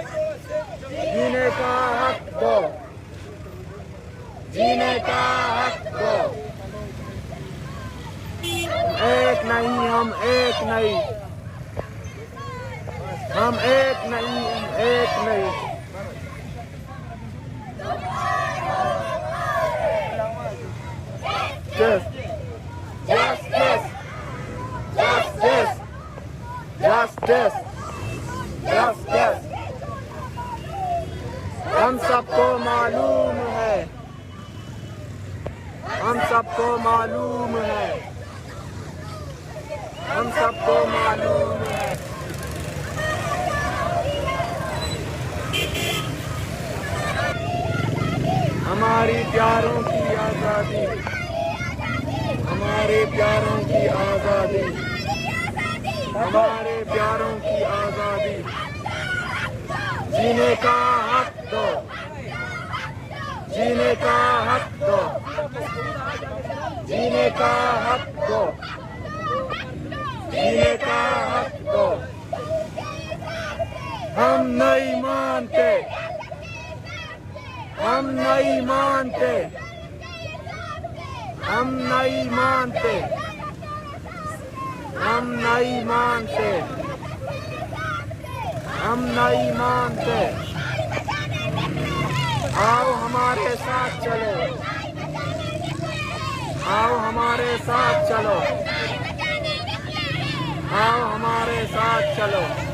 जीने का हक दो, जीने का हक दो। एक नहीं, हम एक नहीं, हम एक नहीं, हम एक नहीं। Justice, justice, justice, justice, justice। हम सबको मालूम है, हम सबको मालूम है, हम सबको मालूम है। हमारी प्यारों की आज़ादी, हमारे प्यारों की आज़ादी, हमारे प्यारों की आज़ादी। जीने का हक दो, जीने का हक दो, जीने का हक दो, जीने का हक दो। हम नहीं मानते, हम नहीं मानते, हम नहीं मानते, हम नहीं मानते, हम नहीं मानते। आओ हमारे साथ चलो, आओ हमारे साथ चलो, आओ हमारे साथ चलो।